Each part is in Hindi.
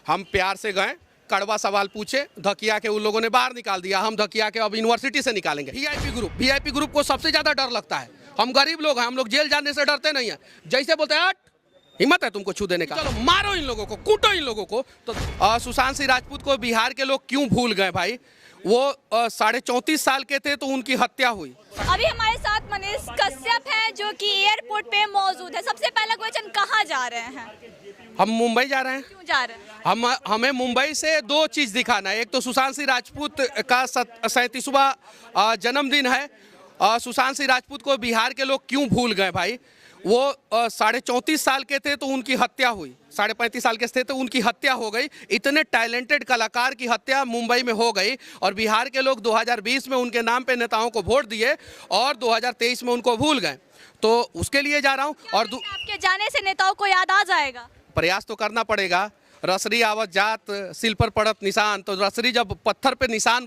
हम प्यार से गए, कड़वा सवाल पूछे, धकिया के उन लोगों ने बाहर निकाल दिया। हम धकिया के अब यूनिवर्सिटी से निकालेंगे। वीआईपी ग्रुप को सबसे ज्यादा डर लगता है। हम गरीब लोग हैं, हम लोग जेल जाने से डरते नहीं है। जैसे बोलते हैं हट, हिम्मत है तुमको छू देने का, चलो मारो इन लोगों को, कूटो इन लोगों को। तो सुशांत सिंह राजपूत को बिहार के लोग क्यों भूल गए भाई? वो 34.5 साल के थे तो उनकी हत्या हुई। अभी हमारे साथ मनीष कश्यप है जो कि एयरपोर्ट पे मौजूद है। सबसे पहला क्वेश्चन, कहाँ जा रहे हैं? हम मुंबई जा रहे हैं। क्यों जा रहे हैं? हमें मुंबई से दो चीज दिखाना है। एक तो सुशांत सिंह राजपूत का 37वां जन्मदिन है। सुशांत सिंह राजपूत को बिहार के लोग क्यों भूल गए भाई? वो 34.5 साल के थे तो उनकी हत्या हुई, 35.5 साल के थे तो उनकी हत्या हो गई। इतने टैलेंटेड कलाकार की हत्या मुंबई में हो गई और बिहार के लोग 2020 में उनके नाम पे नेताओं को वोट दिए और 2023 में उनको भूल गए। तो उसके लिए जा रहा हूँ। और आपके जाने से नेताओं को याद आ जाएगा? प्रयास तो करना पड़ेगा। रसरी आवत जात सिल पर पड़त निशान, तो रसरी जब पत्थर पे निशान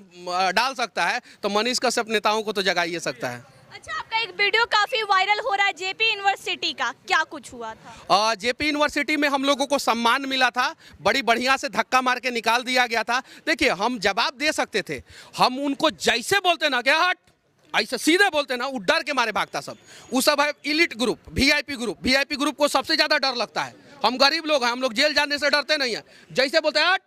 डाल सकता है तो मनीष कश्यप नेताओं को तो जगा ही सकता है। अच्छा, आपका एक वीडियो काफी वायरल हो रहा है जेपी यूनिवर्सिटी का, क्या कुछ हुआ था? जेपी यूनिवर्सिटी में हम लोगों को सम्मान मिला था, बड़ी बढ़िया से धक्का मार के निकाल दिया गया था। देखिए, हम जवाब दे सकते थे, हम उनको जैसे बोलते ना क्या हट, ऐसे सीधे बोलते ना, वो डर के मारे भागता सब। वो सब है इलिट ग्रुप, वीआईपी ग्रुप को सबसे ज्यादा डर लगता है। हम गरीब लोग हैं, हम लोग जेल जाने से डरते नहीं है। जैसे बोलते हैं हट,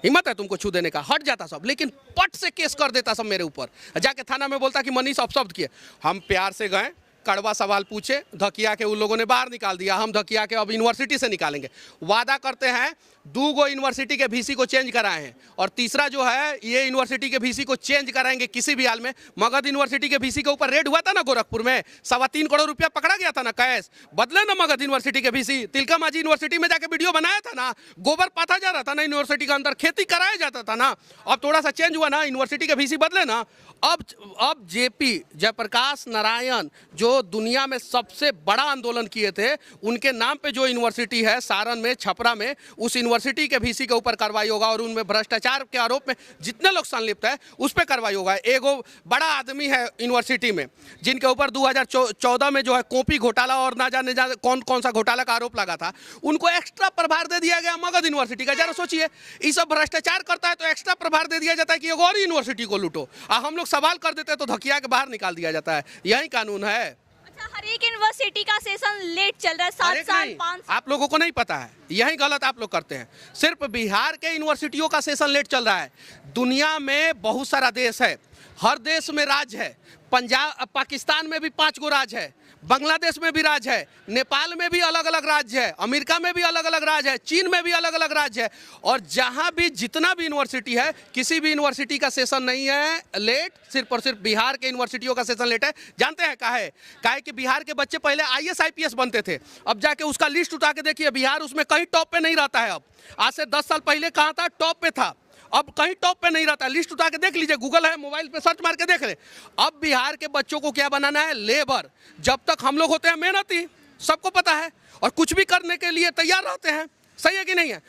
हिम्मत है तुमको छू देने का, हट जाता सब। लेकिन पट से केस कर देता सब मेरे ऊपर, जाके थाना में बोलता कि मनीष अपशब्द किए। हम प्यार से गए, कड़वा सवाल पूछे, धकिया के उन लोगों ने बाहर निकाल दिया। हम धकिया के अब यूनिवर्सिटी से निकालेंगे। वादा करते हैं, 2 यूनिवर्सिटी के वीसी को चेंज कराए हैं और तीसरा जो है ये यूनिवर्सिटी के वीसी को चेंज कराएंगे किसी भी हाल में। मगध यूनिवर्सिटी के वीसी के ऊपर रेड हुआ था ना गोरखपुर में, 3.25 करोड़ रुपया पकड़ा गया था ना कैश, बदले ना मगध यूनिवर्सिटी के वीसी। तिलका मांझी यूनिवर्सिटी में जाके वीडियो बनाया था ना, गोबर पाथा जा रहा था ना यूनिवर्सिटी के अंदर, खेती कराया जाता था ना। अब थोड़ा सा चेंज हुआ ना, यूनिवर्सिटी के वीसी बदले ना। अब जेपी जयप्रकाश नारायण जो दुनिया में सबसे बड़ा आंदोलन किए थे, उनके नाम पे जो यूनिवर्सिटी है सारण में, छपरा में, उस यूनिवर्सिटी के वीसी के ऊपर कार्रवाई होगा और उनमें भ्रष्टाचार के आरोप में जितने लोग संलिप्त है उस पर कार्रवाई होगा। एगो बड़ा आदमी है यूनिवर्सिटी में जिनके ऊपर 2014 में जो है कॉपी घोटाला और ना जाने कौन कौन सा घोटाला का आरोप लगा था, उनको एक्स्ट्रा प्रभार दे दिया गया मगध यूनिवर्सिटी का। जरा सोचिए, ये सब भ्रष्टाचार करता है तो एक्स्ट्रा प्रभार दे दिया जाता है कि एक और यूनिवर्सिटी को लूटो। हम लोग सवाल कर देते हैं तो धकिया के बाहर निकाल दिया जाता है। यही कानून है। अच्छा, हर एक यूनिवर्सिटी का सेशन लेट चल रहा है, 7 साल 5 साल। आप लोगों को नहीं पता है, यही गलत आप लोग करते हैं। सिर्फ बिहार के यूनिवर्सिटियों का सेशन लेट चल रहा है। दुनिया में बहुत सारा देश है, हर देश में राज है। पाकिस्तान में भी 5 गो राज है, बांग्लादेश में भी राज है, नेपाल में भी अलग अलग राज्य है, अमेरिका में भी अलग अलग राज है, चीन में भी अलग अलग राज्य है। और जहां भी जितना भी यूनिवर्सिटी है, किसी भी यूनिवर्सिटी का सेशन नहीं है लेट, सिर्फ और सिर्फ बिहार के यूनिवर्सिटियों का सेशन लेट है। जानते हैं काहे कि बिहार के बच्चे पहले IAS IPS बनते थे, अब जाके उसका लिस्ट उठा के देखिए, बिहार उसमें कहीं टॉप पे नहीं रहता है। अब आज से 10 साल पहले कहाँ था, टॉप पे था, अब कहीं टॉप पे नहीं रहता। लिस्ट उठा के देख लीजिए, गूगल है, मोबाइल पे सर्च मार के देख ले। अब बिहार के बच्चों को क्या बनाना है, लेबर। जब तक हम लोग होते हैं मेहनती, सबको पता है, और कुछ भी करने के लिए तैयार रहते हैं। सही है कि नहीं है?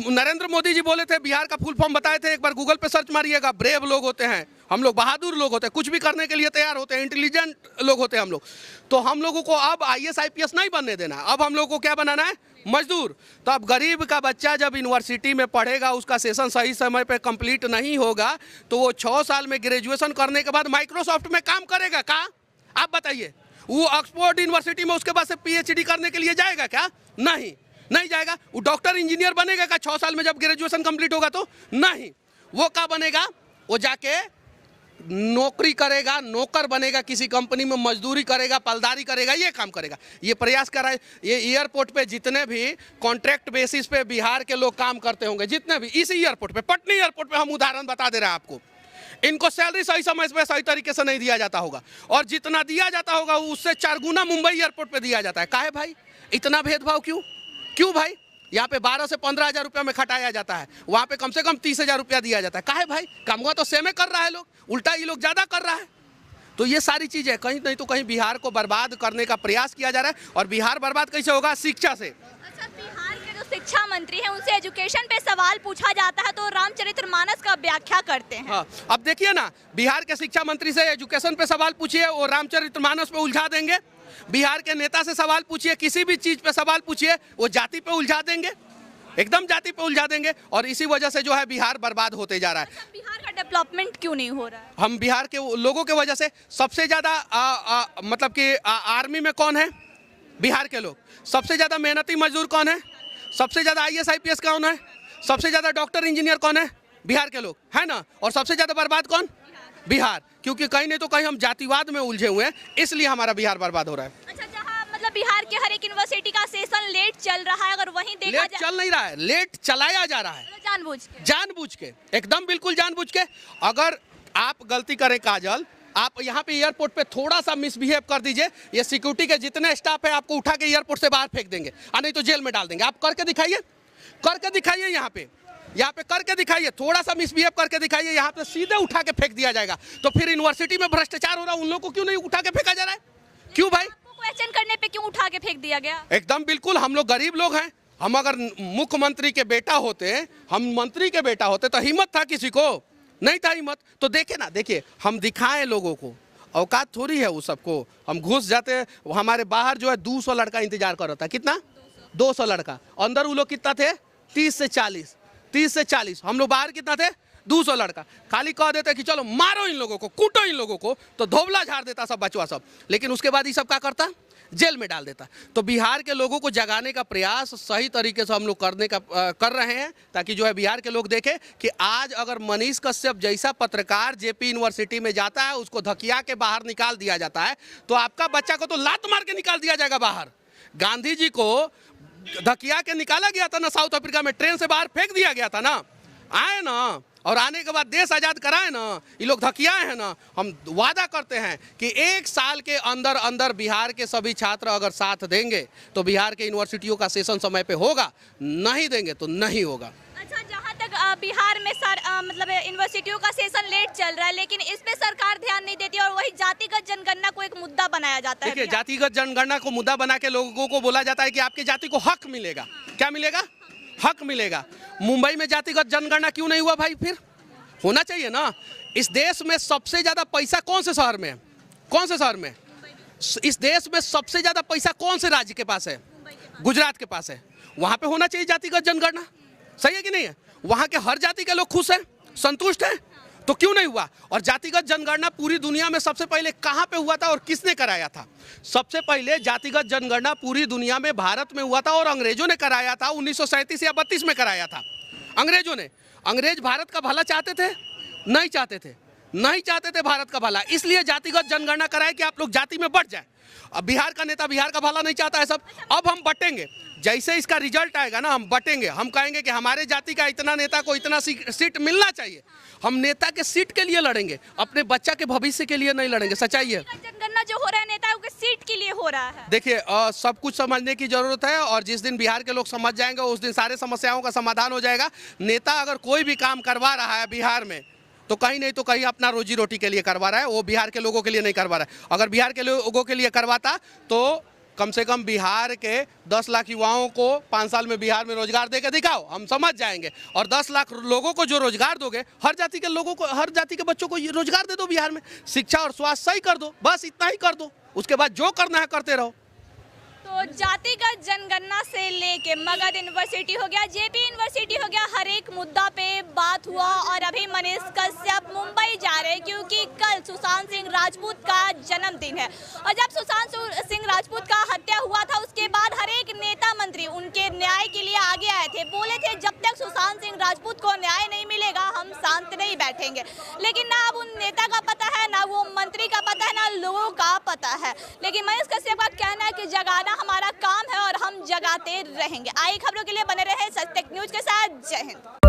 नरेंद्र मोदी जी बोले थे, बिहार का फुल फॉर्म बताए थे, एक बार गूगल पे सर्च मारिएगा। ब्रेव लोग होते हैं हम लोग, बहादुर लोग होते हैं, कुछ भी करने के लिए तैयार होते हैं, इंटेलिजेंट लोग होते हैं हम लोग। तो हम लोगों को अब IAS IPS नहीं बनने देना, अब हम लोगों को क्या बनाना है, मजदूर। तो अब गरीब का बच्चा जब यूनिवर्सिटी में पढ़ेगा, उसका सेशन सही समय पे कंप्लीट नहीं होगा, तो वो 6 साल में ग्रेजुएशन करने के बाद माइक्रोसॉफ्ट में काम करेगा क्या? आप बताइए। वो ऑक्सफोर्ड यूनिवर्सिटी में उसके बाद से PhD करने के लिए जाएगा क्या? नहीं जाएगा। वो डॉक्टर इंजीनियर बनेगा क्या 6 साल में जब ग्रेजुएशन कंप्लीट होगा? तो नहीं। वो क्या बनेगा, वो जाके नौकरी करेगा, नौकर बनेगा, किसी कंपनी में मजदूरी करेगा, पलदारी करेगा, ये काम करेगा। ये प्रयास कर रहा है। ये एयरपोर्ट पे जितने भी कॉन्ट्रैक्ट बेसिस पे बिहार के लोग काम करते होंगे, जितने भी, इस एयरपोर्ट पे, पटना एयरपोर्ट पे, हम उदाहरण बता दे रहे हैं आपको, इनको सैलरी सही समय पे सही तरीके से नहीं दिया जाता होगा, और जितना दिया जाता होगा उससे 4 गुना मुंबई एयरपोर्ट पे दिया जाता है। काहे भाई इतना भेदभाव? क्यों भाई? यहाँ पे 12 से 15 हज़ार रुपया में खटाया जाता है, वहाँ पे कम से कम 30 हज़ार रुपया दिया जाता है। काहे भाई? कमवा तो सेमे कर रहा है लोग, उल्टा ये लोग ज़्यादा कर रहा है। तो ये सारी चीज़ें कहीं नहीं तो कहीं बिहार को बर्बाद करने का प्रयास किया जा रहा है। और बिहार बर्बाद कैसे होगा? शिक्षा से। अच्छा, बिहार के जो शिक्षा मंत्री हैं उनसे एजुकेशन पे सवाल पूछा जाता है तो रामचरितमानस का व्याख्या करते हैं। हाँ, अब देखिए ना, बिहार के शिक्षा मंत्री से एजुकेशन पे सवाल पूछिए, वो रामचरितमानस पे उलझा देंगे। बिहार के नेता से सवाल पूछिए, किसी भी चीज पे सवाल पूछिए, वो जाति पे उलझा देंगे। एकदम जाति पे उलझा देंगे और इसी वजह से जो है बिहार बर्बाद होते जा रहा है। अच्छा, बिहार का डेवलपमेंट क्यों नहीं हो रहा है? हम बिहार के लोगों के वजह से सबसे ज़्यादा मतलब कि आर्मी में कौन है? बिहार के लोग। सबसे ज़्यादा मेहनती मजदूर कौन है? सबसे ज़्यादा IAS IPS कौन है? सबसे ज़्यादा डॉक्टर इंजीनियर कौन है? बिहार के लोग, है ना। और सबसे ज़्यादा बर्बाद कौन? बिहार। क्योंकि कहीं नहीं तो कहीं हम जातिवाद में उलझे हुए हैं, इसलिए हमारा बिहार बर्बाद हो रहा है। अच्छा, जहाँ मतलब बिहार के हर एक यूनिवर्सिटी का सेशन लेट चल रहा है, अगर वहीं देखा लेट चल नहीं रहा है, लेट चलाया जा रहा है जानबूझ के, एकदम बिल्कुल जानबूझ के। अगर आप गलती करें काजल, आप यहाँ पे एयरपोर्ट पे थोड़ा सा मिसबिहेव कर दीजिए, ये सिक्योरिटी के जितने स्टाफ है आपको उठा के एयरपोर्ट से बाहर फेंक देंगे, और नहीं तो जेल में डाल देंगे। आप करके दिखाइए, यहाँ पे करके दिखाइए, थोड़ा सा मिसबिहेव करके दिखाइए, यहाँ पे सीधे उठा के फेंक दिया जाएगा। तो फिर यूनिवर्सिटी में भ्रष्टाचार हो रहा है, उन लोगों को क्यों नहीं उठा के फेंका जा रहा है? क्यों भाई? क्वेश्चन करने पे क्यों उठा के फेंक दिया गया? एकदम बिल्कुल, हम लोग गरीब लोग हैं। हम अगर मुख्यमंत्री के बेटा होते, हम मंत्री के बेटा होते तो हिम्मत था किसी को? नहीं था हिम्मत। तो देखे ना, देखिए हम दिखाएं लोगों को, औकात थोड़ी है वो सबको। हम घुस जाते, हमारे बाहर जो है 200 लड़का इंतजार कर रहा था। कितना? 200 लड़का। अंदर वो लोग कितना थे? 30 से 40। हम लोग बाहर कितना थे? 200 लड़का। खाली कह देते कि चलो मारो इन लोगों को, कूटो इन लोगों को, तो धोबला झाड़ देता सब बचवा सब। लेकिन उसके बाद ये सब क्या करता? जेल में डाल देता। तो बिहार के लोगों को जगाने का प्रयास सही तरीके से हम लोग कर रहे हैं, ताकि जो है बिहार के लोग देखें कि आज अगर मनीष कश्यप जैसा पत्रकार जेपी यूनिवर्सिटी में जाता है, उसको धकिया के बाहर निकाल दिया जाता है, तो आपका बच्चा को तो लात मार के निकाल दिया जाएगा बाहर। गांधी जी को धकिया के निकाला गया था ना साउथ अफ्रीका में, ट्रेन से बाहर फेंक दिया गया था ना। आए ना, और आने के बाद देश आज़ाद कराए ना, ये लोग धकियाए हैं ना। हम वादा करते हैं कि 1 साल के अंदर अंदर बिहार के सभी छात्र अगर साथ देंगे तो बिहार के यूनिवर्सिटियों का सेशन समय पे होगा, नहीं देंगे तो नहीं होगा। अच्छा, जहाँ तक बिहार में मतलब यूनिवर्सिटियों का सेशन लेट चल रहा है, लेकिन इस पे सरकार ध्यान नहीं देती और वही जातिगत जनगणना को एक मुद्दा बनाया जाता है। देखिए, जातिगत जनगणना को मुद्दा बना के लोगों को बोला जाता है कि आपकी जाति को हक मिलेगा। क्या मिलेगा? हक मिलेगा। मुंबई में जातिगत जनगणना क्यों नहीं हुआ भाई? फिर होना चाहिए ना। इस देश में सबसे ज्यादा पैसा कौन से शहर में है? कौन से शहर में? इस देश में सबसे ज्यादा पैसा कौन से राज्य के पास है? गुजरात के पास है। वहां पे होना चाहिए जातिगत जनगणना। सही है कि नहीं है? वहां के हर जाति के लोग खुश हैं, संतुष्ट हैं, तो क्यों नहीं हुआ? और जातिगत जनगणना पूरी दुनिया में सबसे पहले कहां पे हुआ था और किसने कराया था? सबसे पहले जातिगत जनगणना पूरी दुनिया में भारत में हुआ था और अंग्रेजों ने कराया था। 1937 या 32 में कराया था अंग्रेजों ने। अंग्रेज भारत का भला चाहते थे? नहीं चाहते थे भारत का भला, इसलिए जातिगत जनगणना कराए कि आप लोग जाति में बढ़ जाए। अब बिहार का नेता बिहार का भला नहीं चाहता है सब। अब हम बटेंगे, जैसे इसका रिजल्ट आएगा ना, हम बटेंगे। हम कहेंगे कि हमारे जाति का इतना नेता को इतना सीट मिलना चाहिए। हम नेता के सीट के लिए लड़ेंगे, अपने बच्चा के भविष्य के लिए नहीं लड़ेंगे। सच्चाई है। जनगणना जो हो रहा है नेताओं के सीट के लिए हो रहा है। देखिए, सब कुछ समझने की जरूरत है, और जिस दिन बिहार के लोग समझ जाएंगे उस दिन सारे समस्याओं का समाधान हो जाएगा। नेता अगर कोई भी काम करवा रहा है बिहार में, तो कहीं नहीं तो कहीं अपना रोजी रोटी के लिए करवा रहा है, वो बिहार के लोगों के लिए नहीं करवा रहा है। अगर बिहार के लोगों के लिए करवाता तो कम से कम बिहार के 10 लाख युवाओं को 5 साल में बिहार में रोजगार देकर दिखाओ, हम समझ जाएंगे। और 10 लाख लोगों को जो रोजगार दोगे, हर जाति के लोगों को, हर जाति के बच्चों को रोजगार दे दो बिहार में। शिक्षा और स्वास्थ्य सही कर दो, बस इतना ही कर दो। उसके बाद जो करना है करते रहो। तो जातिगत जनगणना से लेके मगध यूनिवर्सिटी हो गया, जेपी यूनिवर्सिटी हो गया, हर एक मुद्दा पे बात हुआ। और अभी मनीष कश्यप मुंबई जा रहे हैं क्योंकि कल सुशांत सिंह राजपूत का जन्मदिन है। और जब सुशांत सिंह राजपूत का हत्या हुआ था, उसके बाद हर एक नेता मंत्री उनके न्याय के लिए आगे आए थे। बोले थे जब तक सुशांत सिंह राजपूत को न्याय नहीं मिलेगा हम शांत नहीं बैठेंगे। लेकिन ना अब उन नेता का पता है, ना वो मंत्री का पता है, ना लोगों का पता है। लेकिन मनीष कश्यप का कहना है कि जगाना हमारा काम है और हम जगाते रहेंगे। आई खबरों के लिए बने रहे सच टेक न्यूज के साथ। जय हिंद।